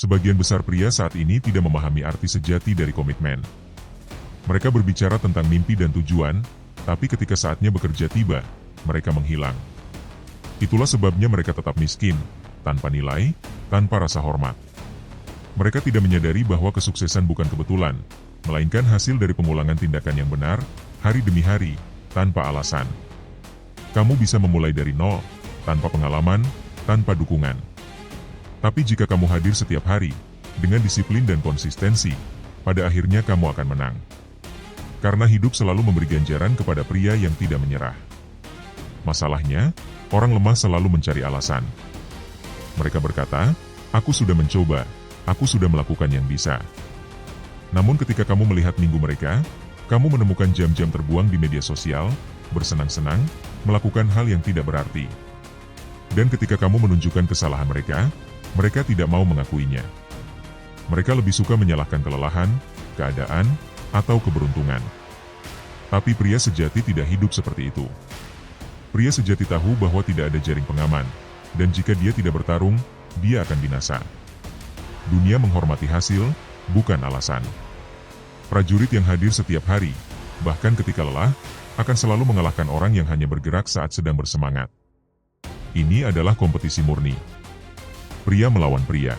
Sebagian besar pria saat ini tidak memahami arti sejati dari komitmen. Mereka berbicara tentang mimpi dan tujuan, tapi ketika saatnya bekerja tiba, mereka menghilang. Itulah sebabnya mereka tetap miskin, tanpa nilai, tanpa rasa hormat. Mereka tidak menyadari bahwa kesuksesan bukan kebetulan, melainkan hasil dari pengulangan tindakan yang benar, hari demi hari, tanpa alasan. Kamu bisa memulai dari nol, tanpa pengalaman, tanpa dukungan. Tapi jika kamu hadir setiap hari, dengan disiplin dan konsistensi, pada akhirnya kamu akan menang. Karena hidup selalu memberi ganjaran kepada pria yang tidak menyerah. Masalahnya, orang lemah selalu mencari alasan. Mereka berkata, aku sudah mencoba, aku sudah melakukan yang bisa. Namun ketika kamu melihat minggu mereka, kamu menemukan jam-jam terbuang di media sosial, bersenang-senang, melakukan hal yang tidak berarti. Dan ketika kamu menunjukkan kesalahan mereka, mereka tidak mau mengakuinya. Mereka lebih suka menyalahkan kelelahan, keadaan, atau keberuntungan. Tapi pria sejati tidak hidup seperti itu. Pria sejati tahu bahwa tidak ada jaring pengaman, dan jika dia tidak bertarung, dia akan binasa. Dunia menghormati hasil, bukan alasan. Prajurit yang hadir setiap hari, bahkan ketika lelah, akan selalu mengalahkan orang yang hanya bergerak saat sedang bersemangat. Ini adalah kompetisi murni. Pria melawan pria.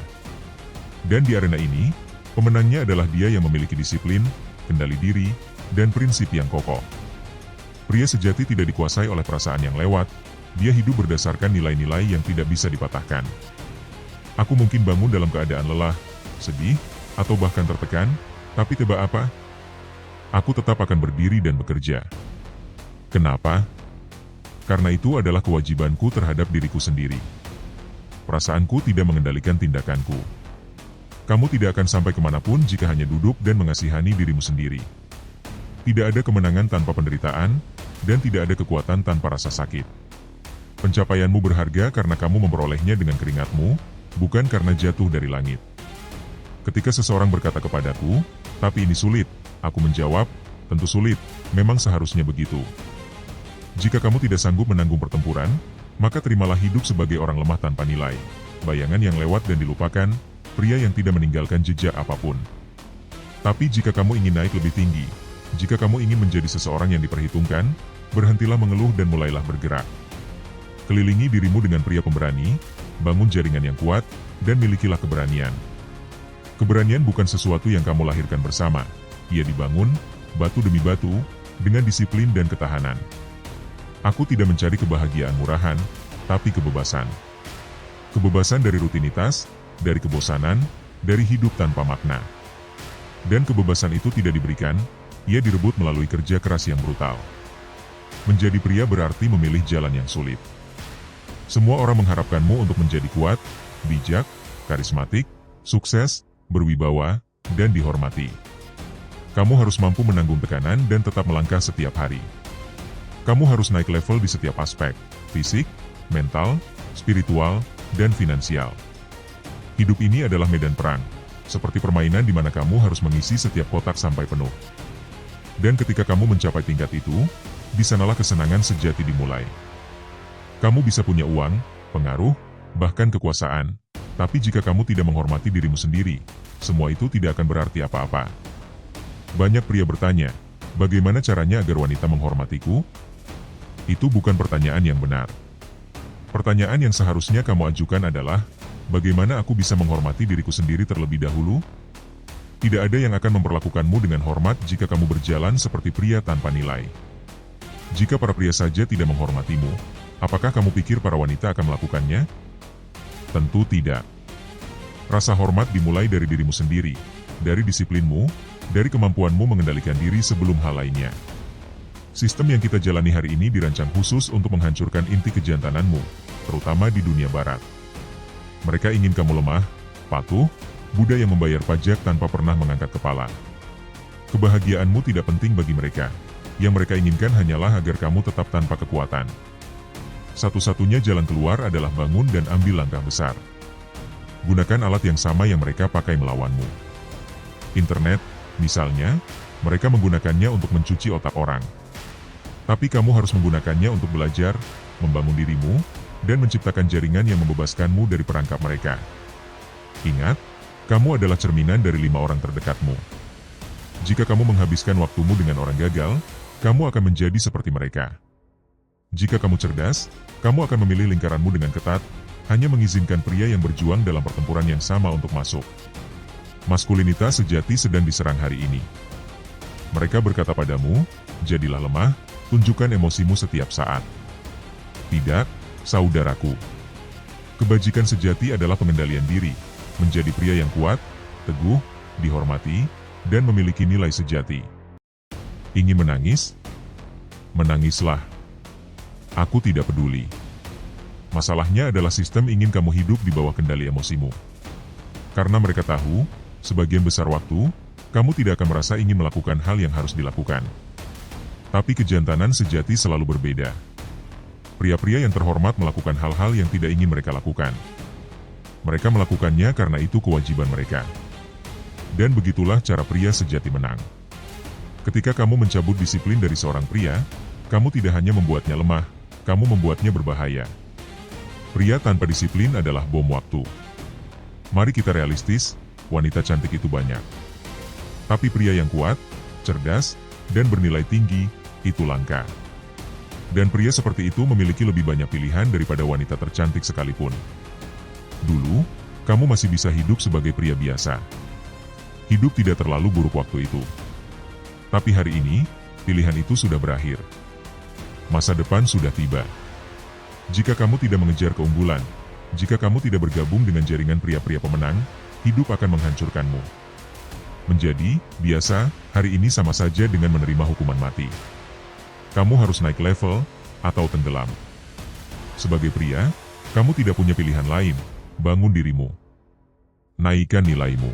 Dan di arena ini, pemenangnya adalah dia yang memiliki disiplin, kendali diri, dan prinsip yang kokoh. Pria sejati tidak dikuasai oleh perasaan yang lewat, dia hidup berdasarkan nilai-nilai yang tidak bisa dipatahkan. Aku mungkin bangun dalam keadaan lelah, sedih, atau bahkan tertekan, tapi tebak apa? Aku tetap akan berdiri dan bekerja. Kenapa? Karena itu adalah kewajibanku terhadap diriku sendiri. Perasaanku tidak mengendalikan tindakanku. Kamu tidak akan sampai kemanapun jika hanya duduk dan mengasihani dirimu sendiri. Tidak ada kemenangan tanpa penderitaan, dan tidak ada kekuatan tanpa rasa sakit. Pencapaianmu berharga karena kamu memperolehnya dengan keringatmu, bukan karena jatuh dari langit. Ketika seseorang berkata kepadaku, tapi ini sulit, aku menjawab, tentu sulit, memang seharusnya begitu. Jika kamu tidak sanggup menanggung pertempuran, maka terimalah hidup sebagai orang lemah tanpa nilai, bayangan yang lewat dan dilupakan, pria yang tidak meninggalkan jejak apapun. Tapi jika kamu ingin naik lebih tinggi, jika kamu ingin menjadi seseorang yang diperhitungkan, berhentilah mengeluh dan mulailah bergerak. Kelilingi dirimu dengan pria pemberani, bangun jaringan yang kuat, dan milikilah keberanian. Keberanian bukan sesuatu yang kamu lahirkan bersama, ia dibangun, batu demi batu, dengan disiplin dan ketahanan. Aku tidak mencari kebahagiaan murahan, tapi kebebasan. Kebebasan dari rutinitas, dari kebosanan, dari hidup tanpa makna. Dan kebebasan itu tidak diberikan, ia direbut melalui kerja keras yang brutal. Menjadi pria berarti memilih jalan yang sulit. Semua orang mengharapkanmu untuk menjadi kuat, bijak, karismatik, sukses, berwibawa, dan dihormati. Kamu harus mampu menanggung tekanan dan tetap melangkah setiap hari. Kamu harus naik level di setiap aspek, fisik, mental, spiritual, dan finansial. Hidup ini adalah medan perang, seperti permainan di mana kamu harus mengisi setiap kotak sampai penuh. Dan ketika kamu mencapai tingkat itu, di sanalah kesenangan sejati dimulai. Kamu bisa punya uang, pengaruh, bahkan kekuasaan, tapi jika kamu tidak menghormati dirimu sendiri, semua itu tidak akan berarti apa-apa. Banyak pria bertanya, bagaimana caranya agar wanita menghormatiku? Itu bukan pertanyaan yang benar. Pertanyaan yang seharusnya kamu ajukan adalah, bagaimana aku bisa menghormati diriku sendiri terlebih dahulu? Tidak ada yang akan memperlakukanmu dengan hormat jika kamu berjalan seperti pria tanpa nilai. Jika para pria saja tidak menghormatimu, apakah kamu pikir para wanita akan melakukannya? Tentu tidak. Rasa hormat dimulai dari dirimu sendiri, dari disiplinmu, dari kemampuanmu mengendalikan diri sebelum hal lainnya. Sistem yang kita jalani hari ini dirancang khusus untuk menghancurkan inti kejantananmu, terutama di dunia barat. Mereka ingin kamu lemah, patuh, Buddha yang membayar pajak tanpa pernah mengangkat kepala. Kebahagiaanmu tidak penting bagi mereka. Yang mereka inginkan hanyalah agar kamu tetap tanpa kekuatan. Satu-satunya jalan keluar adalah bangun dan ambil langkah besar. Gunakan alat yang sama yang mereka pakai melawanmu. Internet, misalnya, mereka menggunakannya untuk mencuci otak orang. Tapi kamu harus menggunakannya untuk belajar, membangun dirimu, dan menciptakan jaringan yang membebaskanmu dari perangkap mereka. Ingat, Kamu adalah cerminan dari 5 orang terdekatmu. Jika kamu menghabiskan waktumu dengan orang gagal, kamu akan menjadi seperti mereka. Jika kamu cerdas, kamu akan memilih lingkaranmu dengan ketat, hanya mengizinkan pria yang berjuang dalam pertempuran yang sama untuk masuk. Maskulinitas sejati sedang diserang hari ini. Mereka berkata padamu, jadilah lemah, tunjukkan emosimu setiap saat. Tidak, saudaraku. Kebajikan sejati adalah pengendalian diri, menjadi pria yang kuat, teguh, dihormati, dan memiliki nilai sejati. Ingin menangis? Menangislah. Aku tidak peduli. Masalahnya adalah sistem ingin kamu hidup di bawah kendali emosimu. Karena mereka tahu, sebagian besar waktu, kamu tidak akan merasa ingin melakukan hal yang harus dilakukan. Tapi kejantanan sejati selalu berbeda. Pria-pria yang terhormat melakukan hal-hal yang tidak ingin mereka lakukan. Mereka melakukannya karena itu kewajiban mereka. Dan begitulah cara pria sejati menang. Ketika kamu mencabut disiplin dari seorang pria, kamu tidak hanya membuatnya lemah, kamu membuatnya berbahaya. Pria tanpa disiplin adalah bom waktu. Mari kita realistis, wanita cantik itu banyak. Tapi pria yang kuat, cerdas, dan bernilai tinggi, itu langka. Dan pria seperti itu memiliki lebih banyak pilihan daripada wanita tercantik sekalipun. Dulu, kamu masih bisa hidup sebagai pria biasa. Hidup tidak terlalu buruk waktu itu. Tapi hari ini, pilihan itu sudah berakhir. Masa depan sudah tiba. Jika kamu tidak mengejar keunggulan, jika kamu tidak bergabung dengan jaringan pria-pria pemenang, hidup akan menghancurkanmu. Menjadi biasa, hari ini sama saja dengan menerima hukuman mati. Kamu harus naik level, atau tenggelam. Sebagai pria, kamu tidak punya pilihan lain, bangun dirimu. Naikkan nilaimu.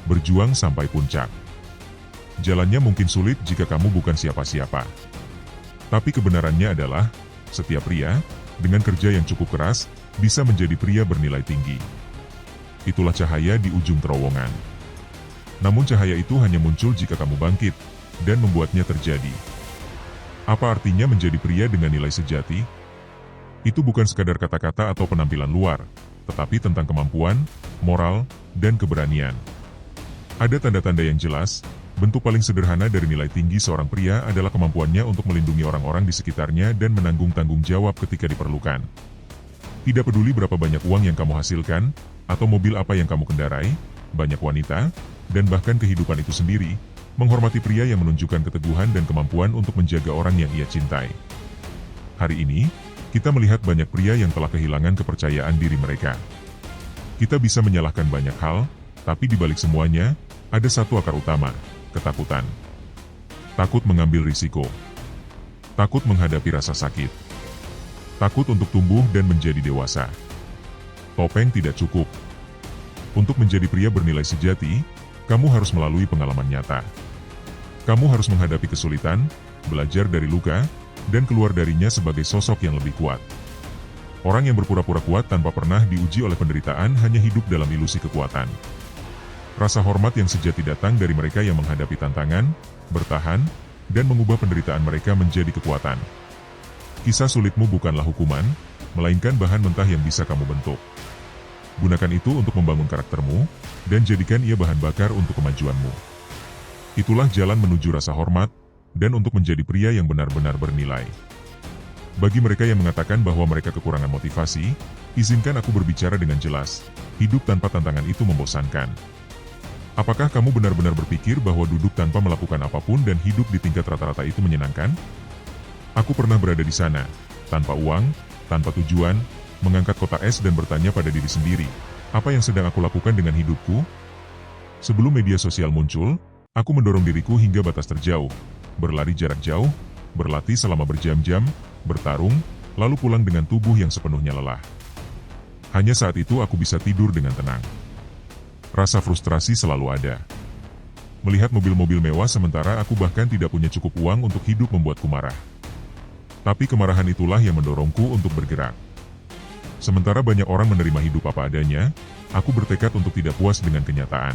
Berjuang sampai puncak. Jalannya mungkin sulit jika kamu bukan siapa-siapa. Tapi kebenarannya adalah, setiap pria, dengan kerja yang cukup keras, bisa menjadi pria bernilai tinggi. Itulah cahaya di ujung terowongan. Namun cahaya itu hanya muncul jika kamu bangkit, dan membuatnya terjadi. Apa artinya menjadi pria dengan nilai sejati? Itu bukan sekadar kata-kata atau penampilan luar, tetapi tentang kemampuan, moral, dan keberanian. Ada tanda-tanda yang jelas. Bentuk paling sederhana dari nilai tinggi seorang pria adalah kemampuannya untuk melindungi orang-orang di sekitarnya dan menanggung tanggung jawab ketika diperlukan. Tidak peduli berapa banyak uang yang kamu hasilkan, atau mobil apa yang kamu kendarai, banyak wanita, dan bahkan kehidupan itu sendiri, menghormati pria yang menunjukkan keteguhan dan kemampuan untuk menjaga orang yang ia cintai. Hari ini, kita melihat banyak pria yang telah kehilangan kepercayaan diri mereka. Kita bisa menyalahkan banyak hal, tapi di balik semuanya, ada satu akar utama. Ketakutan. Takut mengambil risiko. Takut menghadapi rasa sakit. Takut untuk tumbuh dan menjadi dewasa. Topeng tidak cukup. Untuk menjadi pria bernilai sejati, kamu harus melalui pengalaman nyata. Kamu harus menghadapi kesulitan, belajar dari luka, dan keluar darinya sebagai sosok yang lebih kuat. Orang yang berpura-pura kuat tanpa pernah diuji oleh penderitaan hanya hidup dalam ilusi kekuatan. Rasa hormat yang sejati datang dari mereka yang menghadapi tantangan, bertahan, dan mengubah penderitaan mereka menjadi kekuatan. Kisah sulitmu bukanlah hukuman, melainkan bahan mentah yang bisa kamu bentuk. Gunakan itu untuk membangun karaktermu, dan jadikan ia bahan bakar untuk kemajuanmu. Itulah jalan menuju rasa hormat, dan untuk menjadi pria yang benar-benar bernilai. Bagi mereka yang mengatakan bahwa mereka kekurangan motivasi, izinkan aku berbicara dengan jelas. Hidup tanpa tantangan itu membosankan. Apakah kamu benar-benar berpikir bahwa duduk tanpa melakukan apapun dan hidup di tingkat rata-rata itu menyenangkan? Aku pernah berada di sana, tanpa uang, tanpa tujuan, mengangkat kotak es dan bertanya pada diri sendiri, apa yang sedang aku lakukan dengan hidupku? Sebelum media sosial muncul, aku mendorong diriku hingga batas terjauh, berlari jarak jauh, berlatih selama berjam-jam, bertarung, lalu pulang dengan tubuh yang sepenuhnya lelah. Hanya saat itu aku bisa tidur dengan tenang. Rasa frustrasi selalu ada. Melihat mobil-mobil mewah sementara aku bahkan tidak punya cukup uang untuk hidup membuatku marah. Tapi kemarahan itulah yang mendorongku untuk bergerak. Sementara banyak orang menerima hidup apa adanya, aku bertekad untuk tidak puas dengan kenyataan.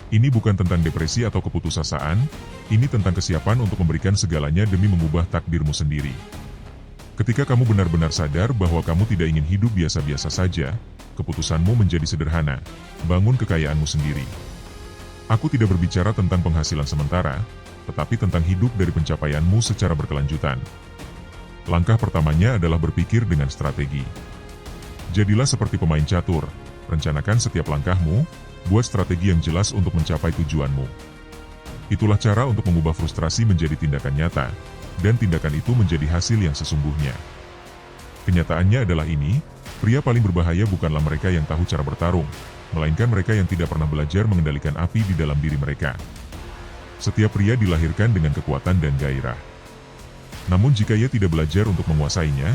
Ini bukan tentang depresi atau keputusasaan, ini tentang kesiapan untuk memberikan segalanya demi mengubah takdirmu sendiri. Ketika kamu benar-benar sadar bahwa kamu tidak ingin hidup biasa-biasa saja, keputusanmu menjadi sederhana, bangun kekayaanmu sendiri. Aku tidak berbicara tentang penghasilan sementara, tetapi tentang hidup dari pencapaianmu secara berkelanjutan. Langkah pertamanya adalah berpikir dengan strategi. Jadilah seperti pemain catur, rencanakan setiap langkahmu, buat strategi yang jelas untuk mencapai tujuanmu. Itulah cara untuk mengubah frustrasi menjadi tindakan nyata, dan tindakan itu menjadi hasil yang sesungguhnya. Kenyataannya adalah ini, pria paling berbahaya bukanlah mereka yang tahu cara bertarung, melainkan mereka yang tidak pernah belajar mengendalikan api di dalam diri mereka. Setiap pria dilahirkan dengan kekuatan dan gairah. Namun jika ia tidak belajar untuk menguasainya,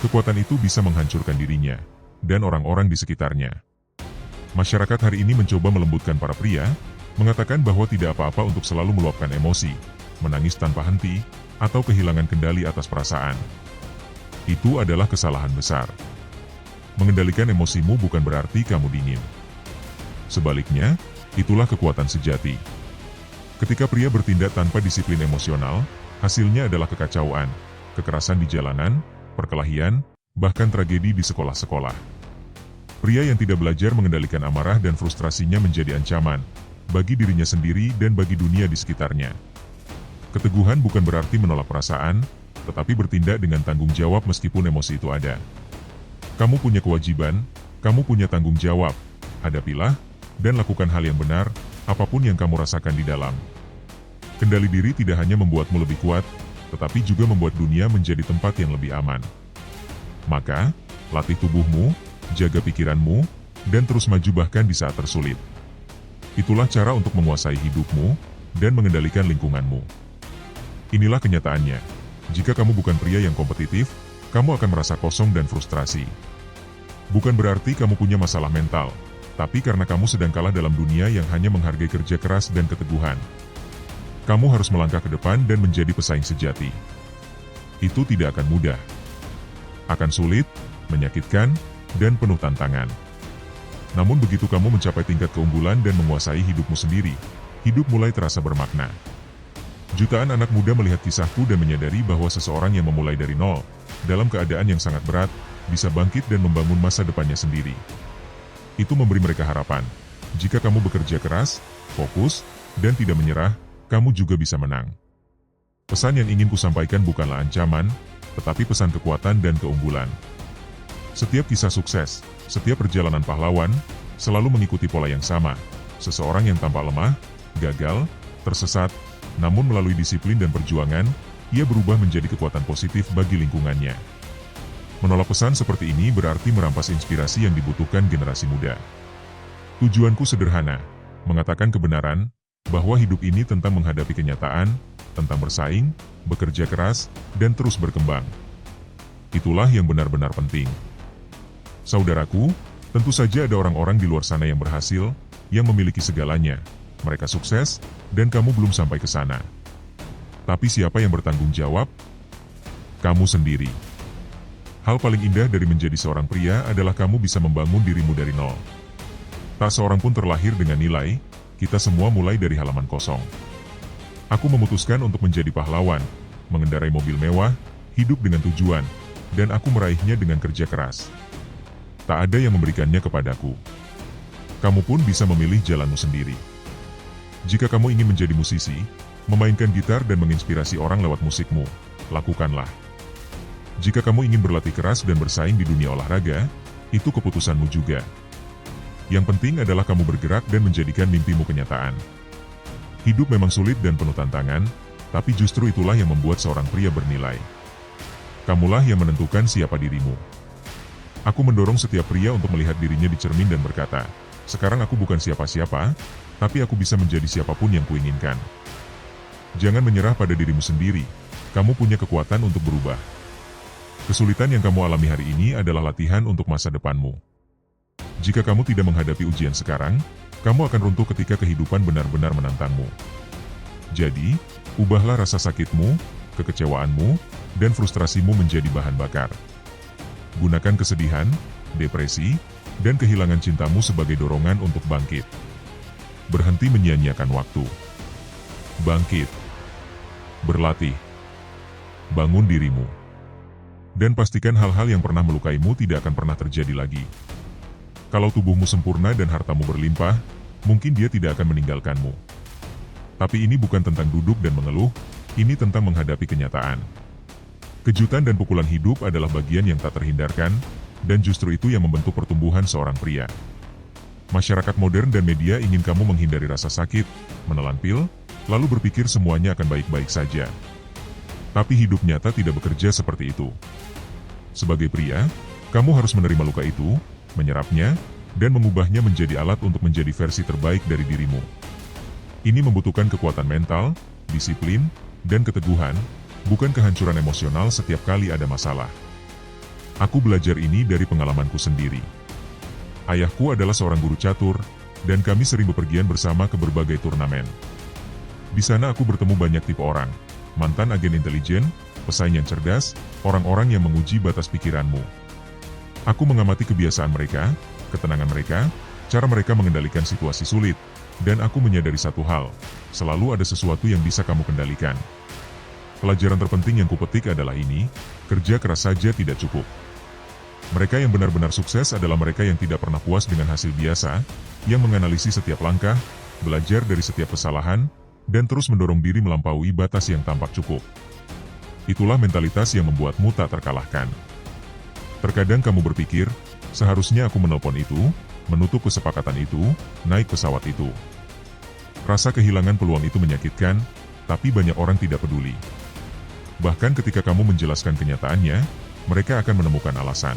kekuatan itu bisa menghancurkan dirinya, dan orang-orang di sekitarnya. Masyarakat hari ini mencoba melembutkan para pria, mengatakan bahwa tidak apa-apa untuk selalu meluapkan emosi, menangis tanpa henti, atau kehilangan kendali atas perasaan. Itu adalah kesalahan besar. Mengendalikan emosimu bukan berarti kamu dingin. Sebaliknya, itulah kekuatan sejati. Ketika pria bertindak tanpa disiplin emosional, hasilnya adalah kekacauan, kekerasan di jalanan, perkelahian, bahkan tragedi di sekolah-sekolah. Pria yang tidak belajar mengendalikan amarah dan frustrasinya menjadi ancaman, bagi dirinya sendiri dan bagi dunia di sekitarnya. Keteguhan bukan berarti menolak perasaan, tetapi bertindak dengan tanggung jawab meskipun emosi itu ada. Kamu punya kewajiban, kamu punya tanggung jawab, hadapilah, dan lakukan hal yang benar, apapun yang kamu rasakan di dalam. Kendali diri tidak hanya membuatmu lebih kuat, tetapi juga membuat dunia menjadi tempat yang lebih aman. Maka, latih tubuhmu, jaga pikiranmu, dan terus maju bahkan di saat tersulit. Itulah cara untuk menguasai hidupmu, dan mengendalikan lingkunganmu. Inilah kenyataannya. Jika kamu bukan pria yang kompetitif, kamu akan merasa kosong dan frustrasi. Bukan berarti kamu punya masalah mental, tapi karena kamu sedang kalah dalam dunia yang hanya menghargai kerja keras dan keteguhan. Kamu harus melangkah ke depan dan menjadi pesaing sejati. Itu tidak akan mudah. Akan sulit, menyakitkan, dan penuh tantangan. Namun begitu kamu mencapai tingkat keunggulan dan menguasai hidupmu sendiri, hidup mulai terasa bermakna. Jutaan anak muda melihat kisahku dan menyadari bahwa seseorang yang memulai dari nol, dalam keadaan yang sangat berat, bisa bangkit dan membangun masa depannya sendiri. Itu memberi mereka harapan. Jika kamu bekerja keras, fokus, dan tidak menyerah, kamu juga bisa menang. Pesan yang ingin kusampaikan bukanlah ancaman, tetapi pesan kekuatan dan keunggulan. Setiap kisah sukses, setiap perjalanan pahlawan, selalu mengikuti pola yang sama. Seseorang yang tampak lemah, gagal, tersesat, namun melalui disiplin dan perjuangan, ia berubah menjadi kekuatan positif bagi lingkungannya. Menolak pesan seperti ini berarti merampas inspirasi yang dibutuhkan generasi muda. Tujuanku sederhana, mengatakan kebenaran, bahwa hidup ini tentang menghadapi kenyataan, tentang bersaing, bekerja keras, dan terus berkembang. Itulah yang benar-benar penting. Saudaraku, tentu saja ada orang-orang di luar sana yang berhasil, yang memiliki segalanya. Mereka sukses, dan kamu belum sampai ke sana. Tapi siapa yang bertanggung jawab? Kamu sendiri. Hal paling indah dari menjadi seorang pria adalah kamu bisa membangun dirimu dari nol. Tak seorang pun terlahir dengan nilai, kita semua mulai dari halaman kosong. Aku memutuskan untuk menjadi pahlawan, mengendarai mobil mewah, hidup dengan tujuan, dan aku meraihnya dengan kerja keras. Tak ada yang memberikannya kepadaku. Kamu pun bisa memilih jalanmu sendiri. Jika kamu ingin menjadi musisi, memainkan gitar dan menginspirasi orang lewat musikmu, lakukanlah. Jika kamu ingin berlatih keras dan bersaing di dunia olahraga, itu keputusanmu juga. Yang penting adalah kamu bergerak dan menjadikan mimpimu kenyataan. Hidup memang sulit dan penuh tantangan, tapi justru itulah yang membuat seorang pria bernilai. Kamulah yang menentukan siapa dirimu. Aku mendorong setiap pria untuk melihat dirinya di cermin dan berkata, sekarang aku bukan siapa-siapa, tapi aku bisa menjadi siapapun yang kuinginkan. Jangan menyerah pada dirimu sendiri, kamu punya kekuatan untuk berubah. Kesulitan yang kamu alami hari ini adalah latihan untuk masa depanmu. Jika kamu tidak menghadapi ujian sekarang, kamu akan runtuh ketika kehidupan benar-benar menantangmu. Jadi, ubahlah rasa sakitmu, kekecewaanmu, dan frustrasimu menjadi bahan bakar. Gunakan kesedihan, depresi, dan kehilangan cintamu sebagai dorongan untuk bangkit. Berhenti menyia-nyiakan waktu. Bangkit. Berlatih. Bangun dirimu. Dan pastikan hal-hal yang pernah melukaimu tidak akan pernah terjadi lagi. Kalau tubuhmu sempurna dan hartamu berlimpah, mungkin dia tidak akan meninggalkanmu. Tapi ini bukan tentang duduk dan mengeluh, ini tentang menghadapi kenyataan. Kejutan dan pukulan hidup adalah bagian yang tak terhindarkan, dan justru itu yang membentuk pertumbuhan seorang pria. Masyarakat modern dan media ingin kamu menghindari rasa sakit, menelan pil, lalu berpikir semuanya akan baik-baik saja. Tapi hidup nyata tidak bekerja seperti itu. Sebagai pria, kamu harus menerima luka itu, menyerapnya, dan mengubahnya menjadi alat untuk menjadi versi terbaik dari dirimu. Ini membutuhkan kekuatan mental, disiplin, dan keteguhan, bukan kehancuran emosional setiap kali ada masalah. Aku belajar ini dari pengalamanku sendiri. Ayahku adalah seorang guru catur, dan kami sering bepergian bersama ke berbagai turnamen. Di sana aku bertemu banyak tipe orang, mantan agen intelijen, pesaing yang cerdas, orang-orang yang menguji batas pikiranmu. Aku mengamati kebiasaan mereka, ketenangan mereka, cara mereka mengendalikan situasi sulit, dan aku menyadari satu hal, selalu ada sesuatu yang bisa kamu kendalikan. Pelajaran terpenting yang kupetik adalah ini, kerja keras saja tidak cukup. Mereka yang benar-benar sukses adalah mereka yang tidak pernah puas dengan hasil biasa, yang menganalisis setiap langkah, belajar dari setiap kesalahan, dan terus mendorong diri melampaui batas yang tampak cukup. Itulah mentalitas yang membuatmu tak terkalahkan. Terkadang kamu berpikir, seharusnya aku menelpon itu, menutup kesepakatan itu, naik pesawat itu. Rasa kehilangan peluang itu menyakitkan, tapi banyak orang tidak peduli. Bahkan ketika kamu menjelaskan kenyataannya, mereka akan menemukan alasan.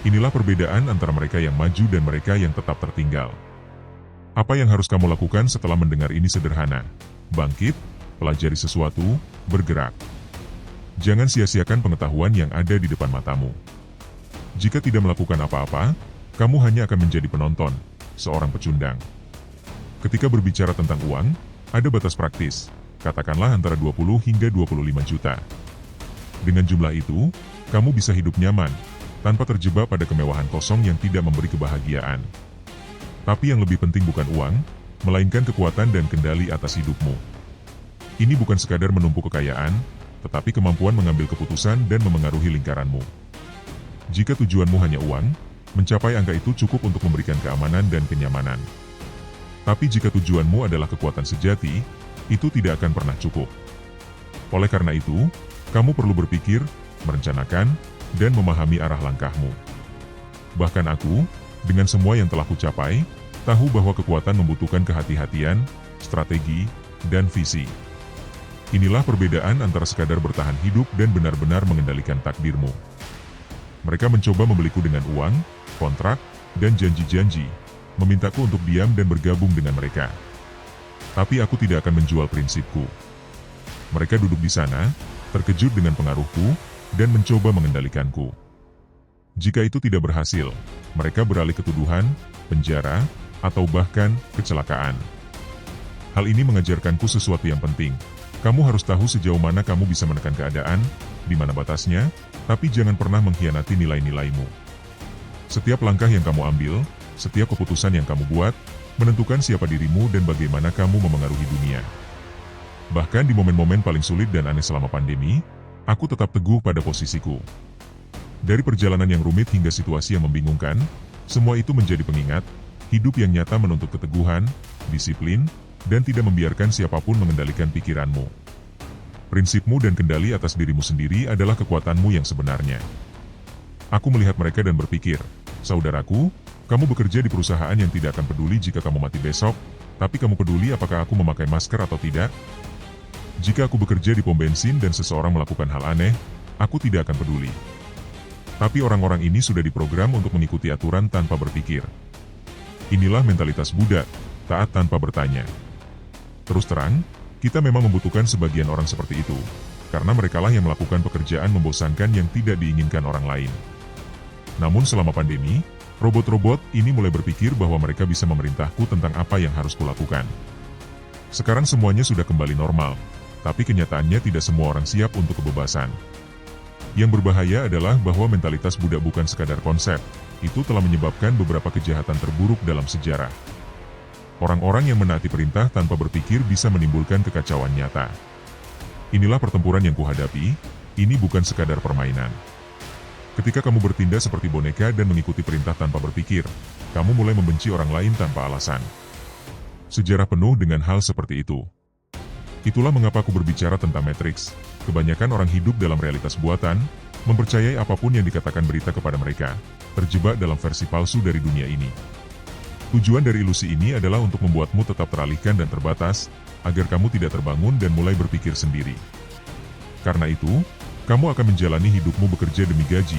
Inilah perbedaan antara mereka yang maju dan mereka yang tetap tertinggal. Apa yang harus kamu lakukan setelah mendengar ini sederhana? Bangkit, pelajari sesuatu, bergerak. Jangan sia-siakan pengetahuan yang ada di depan matamu. Jika tidak melakukan apa-apa, kamu hanya akan menjadi penonton, seorang pecundang. Ketika berbicara tentang uang, ada batas praktis, katakanlah antara 20 hingga 25 juta. Dengan jumlah itu, kamu bisa hidup nyaman, tanpa terjebak pada kemewahan kosong yang tidak memberi kebahagiaan. Tapi yang lebih penting bukan uang, melainkan kekuatan dan kendali atas hidupmu. Ini bukan sekadar menumpuk kekayaan, tetapi kemampuan mengambil keputusan dan memengaruhi lingkaranmu. Jika tujuanmu hanya uang, mencapai angka itu cukup untuk memberikan keamanan dan kenyamanan. Tapi jika tujuanmu adalah kekuatan sejati, itu tidak akan pernah cukup. Oleh karena itu, kamu perlu berpikir, merencanakan, dan memahami arah langkahmu. Bahkan aku, dengan semua yang telah kucapai, tahu bahwa kekuatan membutuhkan kehati-hatian, strategi, dan visi. Inilah perbedaan antara sekadar bertahan hidup dan benar-benar mengendalikan takdirmu. Mereka mencoba membeliku dengan uang, kontrak, dan janji-janji, memintaku untuk diam dan bergabung dengan mereka. Tapi aku tidak akan menjual prinsipku. Mereka duduk di sana, terkejut dengan pengaruhku, dan mencoba mengendalikanku. Jika itu tidak berhasil, mereka beralih ke tuduhan, penjara, atau bahkan kecelakaan. Hal ini mengajarkanku sesuatu yang penting. Kamu harus tahu sejauh mana kamu bisa menekan keadaan, di mana batasnya, tapi jangan pernah mengkhianati nilai-nilaimu. Setiap langkah yang kamu ambil, setiap keputusan yang kamu buat, menentukan siapa dirimu dan bagaimana kamu memengaruhi dunia. Bahkan di momen-momen paling sulit dan aneh selama pandemi, aku tetap teguh pada posisiku. Dari perjalanan yang rumit hingga situasi yang membingungkan, semua itu menjadi pengingat, hidup yang nyata menuntut keteguhan, disiplin, dan tidak membiarkan siapapun mengendalikan pikiranmu. Prinsipmu dan kendali atas dirimu sendiri adalah kekuatanmu yang sebenarnya. Aku melihat mereka dan berpikir, saudaraku, kamu bekerja di perusahaan yang tidak akan peduli jika kamu mati besok, tapi kamu peduli apakah aku memakai masker atau tidak? Jika aku bekerja di pom bensin dan seseorang melakukan hal aneh, aku tidak akan peduli. Tapi orang-orang ini sudah diprogram untuk mengikuti aturan tanpa berpikir. Inilah mentalitas budak, taat tanpa bertanya. Terus terang, kita memang membutuhkan sebagian orang seperti itu, karena merekalah yang melakukan pekerjaan membosankan yang tidak diinginkan orang lain. Namun selama pandemi, robot-robot ini mulai berpikir bahwa mereka bisa memerintahku tentang apa yang harus kulakukan. Sekarang semuanya sudah kembali normal, tapi kenyataannya tidak semua orang siap untuk kebebasan. Yang berbahaya adalah bahwa mentalitas budak bukan sekadar konsep, itu telah menyebabkan beberapa kejahatan terburuk dalam sejarah. Orang-orang yang menaati perintah tanpa berpikir bisa menimbulkan kekacauan nyata. Inilah pertempuran yang kuhadapi, ini bukan sekadar permainan. Ketika kamu bertindak seperti boneka dan mengikuti perintah tanpa berpikir, kamu mulai membenci orang lain tanpa alasan. Sejarah penuh dengan hal seperti itu. Itulah mengapa aku berbicara tentang Matrix. Kebanyakan orang hidup dalam realitas buatan, mempercayai apapun yang dikatakan berita kepada mereka, terjebak dalam versi palsu dari dunia ini. Tujuan dari ilusi ini adalah untuk membuatmu tetap teralihkan dan terbatas, agar kamu tidak terbangun dan mulai berpikir sendiri. Karena itu, kamu akan menjalani hidupmu bekerja demi gaji,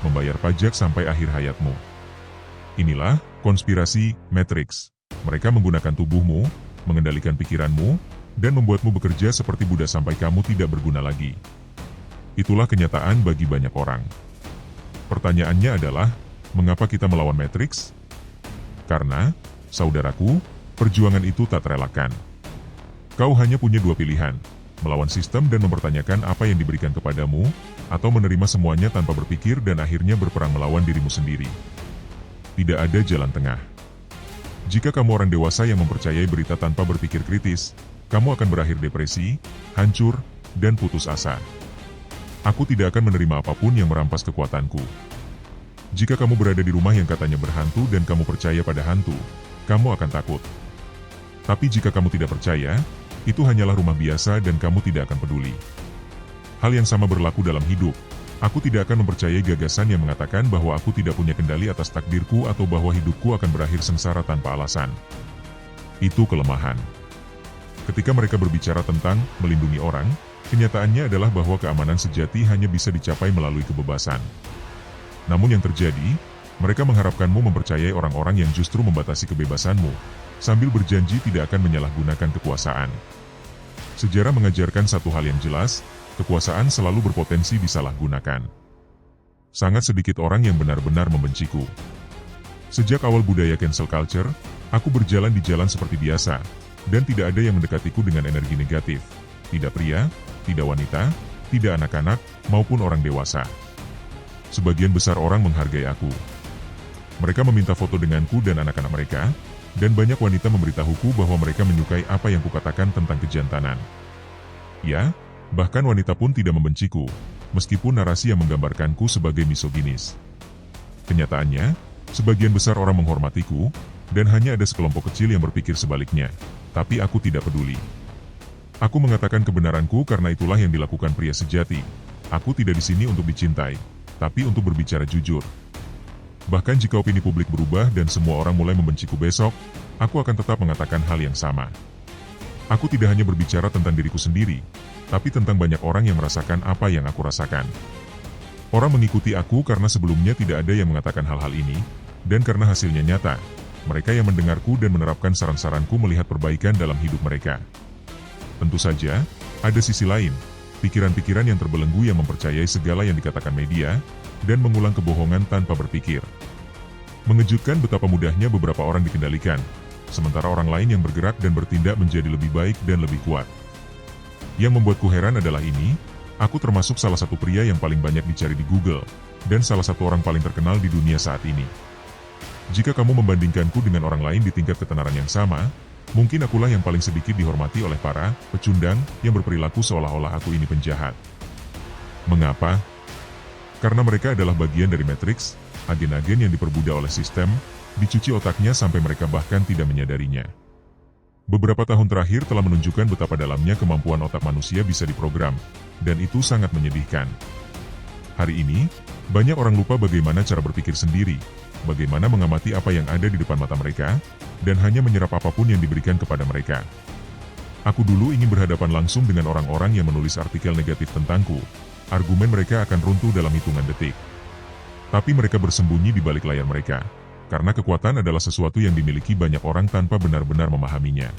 membayar pajak sampai akhir hayatmu. Inilah konspirasi Matrix. Mereka menggunakan tubuhmu, mengendalikan pikiranmu, dan membuatmu bekerja seperti budak sampai kamu tidak berguna lagi. Itulah kenyataan bagi banyak orang. Pertanyaannya adalah, mengapa kita melawan Matrix? Karena, saudaraku, perjuangan itu tak terelakkan. Kau hanya punya dua pilihan, melawan sistem dan mempertanyakan apa yang diberikan kepadamu, atau menerima semuanya tanpa berpikir dan akhirnya berperang melawan dirimu sendiri. Tidak ada jalan tengah. Jika kamu orang dewasa yang mempercayai berita tanpa berpikir kritis, kamu akan berakhir depresi, hancur, dan putus asa. Aku tidak akan menerima apapun yang merampas kekuatanku. Jika kamu berada di rumah yang katanya berhantu dan kamu percaya pada hantu, kamu akan takut. Tapi jika kamu tidak percaya, itu hanyalah rumah biasa dan kamu tidak akan peduli. Hal yang sama berlaku dalam hidup. Aku tidak akan mempercayai gagasan yang mengatakan bahwa aku tidak punya kendali atas takdirku atau bahwa hidupku akan berakhir sengsara tanpa alasan. Itu kelemahan. Ketika mereka berbicara tentang melindungi orang, kenyataannya adalah bahwa keamanan sejati hanya bisa dicapai melalui kebebasan. Namun yang terjadi, mereka mengharapkanmu mempercayai orang-orang yang justru membatasi kebebasanmu, sambil berjanji tidak akan menyalahgunakan kekuasaan. Sejarah mengajarkan satu hal yang jelas, kekuasaan selalu berpotensi disalahgunakan. Sangat sedikit orang yang benar-benar membenciku. Sejak awal budaya cancel culture, aku berjalan di jalan seperti biasa, dan tidak ada yang mendekatiku dengan energi negatif. Tidak pria, tidak wanita, tidak anak-anak, maupun orang dewasa. Sebagian besar orang menghargai aku. Mereka meminta foto denganku dan anak-anak mereka, dan banyak wanita memberitahuku bahwa mereka menyukai apa yang kukatakan tentang kejantanan. Ya, bahkan wanita pun tidak membenciku, meskipun narasi yang menggambarkanku sebagai misoginis. Kenyataannya, sebagian besar orang menghormatiku, dan hanya ada sekelompok kecil yang berpikir sebaliknya. Tapi aku tidak peduli. Aku mengatakan kebenaranku karena itulah yang dilakukan pria sejati. Aku tidak di sini untuk dicintai, tapi untuk berbicara jujur. Bahkan jika opini publik berubah dan semua orang mulai membenciku besok, aku akan tetap mengatakan hal yang sama. Aku tidak hanya berbicara tentang diriku sendiri, tapi tentang banyak orang yang merasakan apa yang aku rasakan. Orang mengikuti aku karena sebelumnya tidak ada yang mengatakan hal-hal ini, dan karena hasilnya nyata. Mereka yang mendengarku dan menerapkan saran-saranku melihat perbaikan dalam hidup mereka. Tentu saja, ada sisi lain, pikiran-pikiran yang terbelenggu yang mempercayai segala yang dikatakan media, dan mengulang kebohongan tanpa berpikir. Mengejutkan betapa mudahnya beberapa orang dikendalikan, sementara orang lain yang bergerak dan bertindak menjadi lebih baik dan lebih kuat. Yang membuatku heran adalah ini, aku termasuk salah satu pria yang paling banyak dicari di Google, dan salah satu orang paling terkenal di dunia saat ini. Jika kamu membandingkanku dengan orang lain di tingkat ketenaran yang sama, mungkin akulah yang paling sedikit dihormati oleh para pecundang yang berperilaku seolah-olah aku ini penjahat. Mengapa? Karena mereka adalah bagian dari Matrix, agen-agen yang diperbudak oleh sistem, dicuci otaknya sampai mereka bahkan tidak menyadarinya. Beberapa tahun terakhir telah menunjukkan betapa dalamnya kemampuan otak manusia bisa diprogram, dan itu sangat menyedihkan. Hari ini, banyak orang lupa bagaimana cara berpikir sendiri, bagaimana mengamati apa yang ada di depan mata mereka, dan hanya menyerap apapun yang diberikan kepada mereka. Aku dulu ingin berhadapan langsung dengan orang-orang yang menulis artikel negatif tentangku. Argumen mereka akan runtuh dalam hitungan detik. Tapi mereka bersembunyi di balik layar mereka, karena kekuatan adalah sesuatu yang dimiliki banyak orang tanpa benar-benar memahaminya.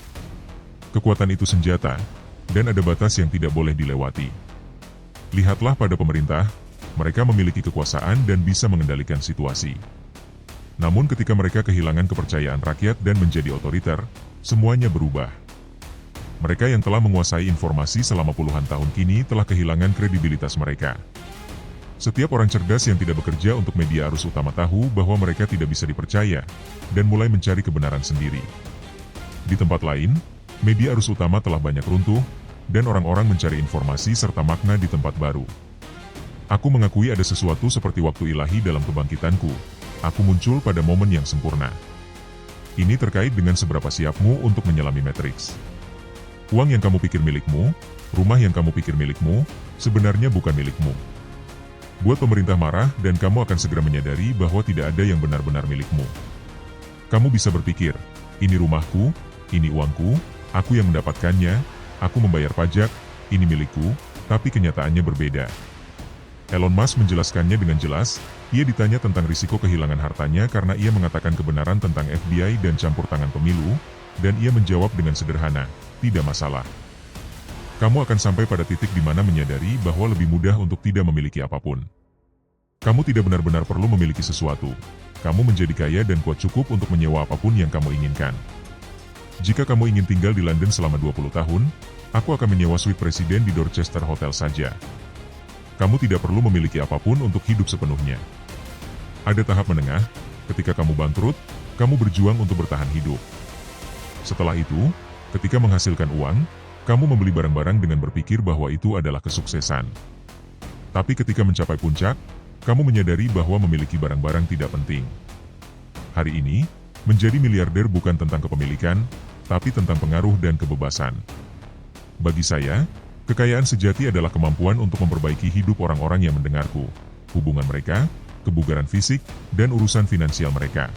Kekuatan itu senjata, dan ada batas yang tidak boleh dilewati. Lihatlah pada pemerintah, mereka memiliki kekuasaan dan bisa mengendalikan situasi. Namun ketika mereka kehilangan kepercayaan rakyat dan menjadi otoriter, semuanya berubah. Mereka yang telah menguasai informasi selama puluhan tahun kini telah kehilangan kredibilitas mereka. Setiap orang cerdas yang tidak bekerja untuk media arus utama tahu bahwa mereka tidak bisa dipercaya, dan mulai mencari kebenaran sendiri. Di tempat lain, media arus utama telah banyak runtuh, dan orang-orang mencari informasi serta makna di tempat baru. Aku mengakui ada sesuatu seperti waktu ilahi dalam kebangkitanku. Aku muncul pada momen yang sempurna. Ini terkait dengan seberapa siapmu untuk menyelami matriks. Uang yang kamu pikir milikmu, rumah yang kamu pikir milikmu, sebenarnya bukan milikmu. Buat pemerintah marah dan kamu akan segera menyadari bahwa tidak ada yang benar-benar milikmu. Kamu bisa berpikir, ini rumahku, ini uangku, aku yang mendapatkannya, aku membayar pajak, ini milikku, tapi kenyataannya berbeda. Elon Musk menjelaskannya dengan jelas. Ia ditanya tentang risiko kehilangan hartanya karena ia mengatakan kebenaran tentang FBI dan campur tangan pemilu, dan ia menjawab dengan sederhana, tidak masalah. Kamu akan sampai pada titik di mana menyadari bahwa lebih mudah untuk tidak memiliki apapun. Kamu tidak benar-benar perlu memiliki sesuatu. Kamu menjadi kaya dan kuat cukup untuk menyewa apapun yang kamu inginkan. Jika kamu ingin tinggal di London selama 20 tahun, aku akan menyewa suite presiden di Dorchester Hotel saja. Kamu tidak perlu memiliki apapun untuk hidup sepenuhnya. Ada tahap menengah, ketika kamu bangkrut, kamu berjuang untuk bertahan hidup. Setelah itu, ketika menghasilkan uang, kamu membeli barang-barang dengan berpikir bahwa itu adalah kesuksesan. Tapi ketika mencapai puncak, kamu menyadari bahwa memiliki barang-barang tidak penting. Hari ini, menjadi miliarder bukan tentang kepemilikan, tapi tentang pengaruh dan kebebasan. Bagi saya, kekayaan sejati adalah kemampuan untuk memperbaiki hidup orang-orang yang mendengarku, hubungan mereka, kebugaran fisik, dan urusan finansial mereka.